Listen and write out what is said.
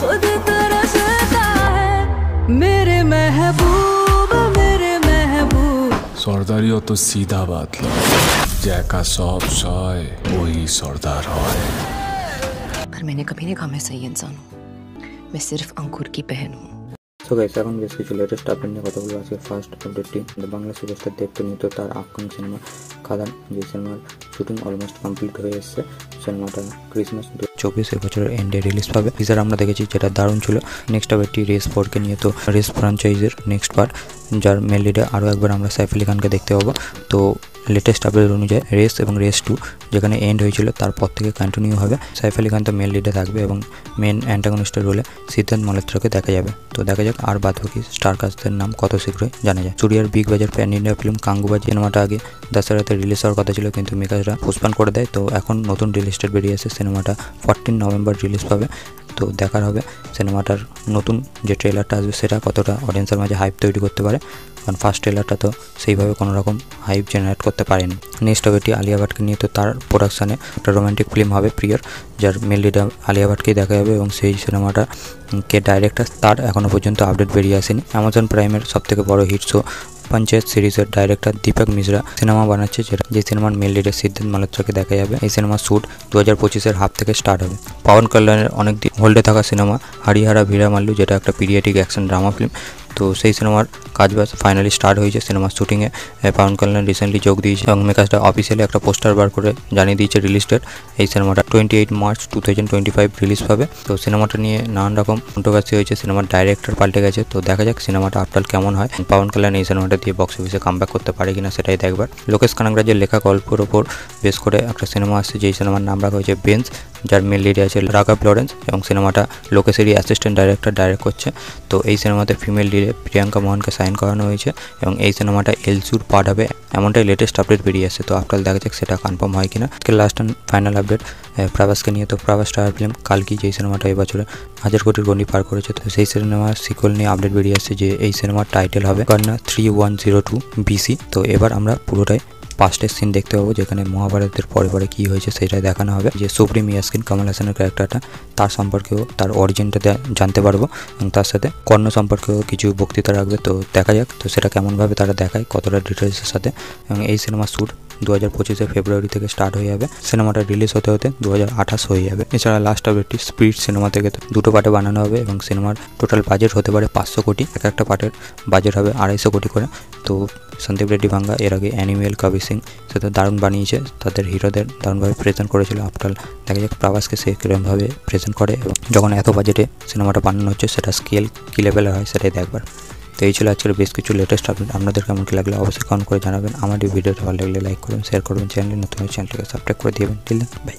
खुद तरसता है मेरे महबूब मेरे महबूब। সর্দারিও তো सीधा बात लो, जैका सब सॉय वही सरदार होय। पर मैंने कभी नहीं कहा मैं सही इंसान हूँ, मैं सिर्फ अंकुर की बहन हूँ। সো গাইস, এখন বেশ কিছু লেটেস্ট আপডেট নিয়ে কথা বলবো। আজকে ফার্স্ট আপডেটটি বাংলা সুপারস্টার দেখতে নিত তার আপকামিং সিনেমা খাদান, যে সিনেমার শুটিং অলমোস্ট কমপ্লিট হয়ে এসেছে। সিনেমাটা ক্রিসমাস 2024 বছরের এন্ডে রিলিজ পাবে। টিজার আমরা দেখেছি, যেটা দারুণ ছিল। নেক্সট আপডেটটি রেস 4কে নিয়ে। তো রেস ফ্র্যাঞ্চাইজের নেক্সট পার্ট, যার মেল লিডে আরও একবার আমরা সাইফ আলি খানকে দেখতে পাবো। তো লেটেস্ট আপডেট অনুযায়ী রেস এবং রেস 2 যেখানে এন্ড হয়েছিল তারপর থেকে কন্টিনিউ হবে। সাইফ আলি খান তো মেল লিডে থাকবে এবং মেন অ্যান্টাগনিস্টের রোলে সিদ্ধার্থ মালহোত্রাকে দেখা যাবে। তো দেখা যাক আর বাদবাকি স্টার কাস্টদের নাম কত শীঘ্রই জানা যায়। চুরিয়ার বিগ বাজার প্যান ইন্ডিয়া ফিল্ম কাঙ্গুবা সিনেমাটা আগে দশেরাতে রিলিজ হওয়ার কথা ছিল, কিন্তু মেকাররা পোস্টপোন করে দেয়। তো এখন নতুন রিলিজ ডেট বেরিয়ে আসে, সিনেমাটা 14 নভেম্বর রিলিজ পাবে। তো দেখার হবে সিনেমাটার নতুন যে ট্রেলারটা আসবে সেটা কতটা অডিয়েন্সের মাঝে হাইপ তৈরি করতে পারে, কারণ ফার্স্ট ট্রেলারটা তো সেইভাবে কোনো রকম হাইপ জেনারেট করতে পারেনি। নেক্সট হবে আলিয়া ভাটকে নিয়ে। তো তার প্রোডাকশানে একটা রোমান্টিক ফিল্ম হবে প্রিয়ার, যার মেল লিডার আলিয়া ভাটকেই দেখা যাবে এবং সেই সিনেমাটা কে ডাইরেক্টর তার এখনও পর্যন্ত আপডেট বেরিয়ে আসেনি। অ্যামাজন প্রাইমের সবথেকে বড় হিট শো পঞ্চায়েত সিরিজের ডাইরেক্টর দীপক মিশ্রা সিনেমা বানাচ্ছে, যে সিনেমার মেল লিডে সিদ্ধার্থ মালহোত্রাকে দেখা যাবে। এই সিনেমার শ্যুট 2025-এর হাফ থেকে স্টার্ট হবে। পবন কল্যাণের অনেকদিন হোল্ডে থাকা সিনেমা হরিহরা ভিরা মাল্লু, যেটা একটা পিরিয়ডিক অ্যাকশন ড্রামা ফিল্ম, তো সেই সিনেমার কাজবাজ ফাইনালি স্টার্ট হয়েছে। সিনেমার শুটিংয়ে পবন কল্যাণ রিসেন্টলি যোগ দিয়েছে এবং মেকার্সটা অফিসিয়ালি একটা পোস্টার বার করে জানিয়ে দিয়েছে রিলিজ ডেট। এই সিনেমাটা 28 মার্চ 2025 রিলিজ পাবে। তো সিনেমাটা নিয়ে নানান রকম কন্ট্রোভার্সি হয়েছে, সিনেমার ডাইরেক্টর পাল্টে গেছে। তো দেখা যাক সিনেমাটা আফটার কেমন হয়। পবন কল্যাণ এই সিনেমাটা দিয়ে বক্স অফিসে কামব্যাক করতে পারে কিনা সেটাই দেখবার। লোকেশ কানাগরাজের লেখা গল্পের ওপর বেস করে একটা সিনেমা আসছে, যেই সিনেমার নাম রাখা হয়েছে বেঞ্চ, যার মেল লিডে আছে রাঘব লরেন্স এবং সিনেমাটা লোকেশেরই অ্যাসিস্ট্যান্ট ডাইরেক্টর ডাইরেক্ট করছে। তো এই সিনেমাতে ফিমেল লিডে প্রিয়াঙ্কা মোহনকে সাইন করানো হয়েছে এবং এই সিনেমাটা এলসুর পার্ট হবে, এমনটাই লেটেস্ট আপডেট বেরিয়ে আসছে। তো আফটার দেখা যাক সেটা কনফার্ম হয় কিনা। আজকে লাস্ট অ্যান্ড ফাইনাল আপডেট প্রভাসকে নিয়ে। তো প্রভাস স্টার ফিল্ম কালকি, যেই সিনেমাটা এই বছরে 1000 কোটির গন্ডি পার করেছে, তো সেই সিনেমার সিকুয়েল নিয়ে আপডেট বেরিয়ে আসছে, যে এই সিনেমার টাইটেল হবে কর্ণা 3102 BC। তো এবার আমরা পুরোটাই পাস্টের সিন দেখতে পাবো, যেখানে মহাভারতের পরে পরে কী হয়েছে সেটাই দেখানো হবে। যে সুপ্রিম ইয়াসকিন কমল হাসানের ক্যারেক্টারটা, তার সম্পর্কেও তার অরিজিনটা জানতে পারবো এবং তার সাথে কর্ণ সম্পর্কেও কিছু বক্তৃতা রাখবে। তো দেখা যাক তো সেটা কেমনভাবে তারা দেখায়, কতটা ডিটেলসের সাথে। এবং এই সিনেমার শ্যুট 2025-এর ফেব্রুয়ারি থেকে স্টার্ট হয়ে যাবে। সিনেমাটা রিলিজ হতে হতে 2028 হয়ে যাবে। এছাড়া লাস্ট আপডেটটি স্পিড সিনেমা থেকে দুটো পার্টে বানানো হবে এবং সিনেমার টোটাল বাজেট হতে পারে 500 কোটি। এক একটা পার্টের বাজেট হবে 250 কোটি করে। তো সন্দীপ রেড্ডি ভাঙ্গা এর আগে অ্যানিমেল কবির সিং সেটা দারুণ বানিয়েছে, তাদের হিরোদের দারুণভাবে প্রেজেন্ট করেছিল। আফটার দেখা যাক প্রভাসকে সে কীরকমভাবে প্রেজেন্ট করে এবং যখন এত বাজেটে সিনেমাটা বানানো হচ্ছে সেটা স্কেল কী লেভেলের হয় সেটাই দেখবার। তো এই ছিল আজকের বেশ কিছু লেটেস্ট আপডেট। আপনাদের কেমন কী লাগলে অবশ্যই কমেন্ট করে জানাবেন। আমার এই ভিডিওটা ভালো লাগলে লাইক করবেন, শেয়ার করবেন, চ্যানেলে নতুন চ্যানেলটিকে সাবস্ক্রাইব করে দিবেন। Till then by.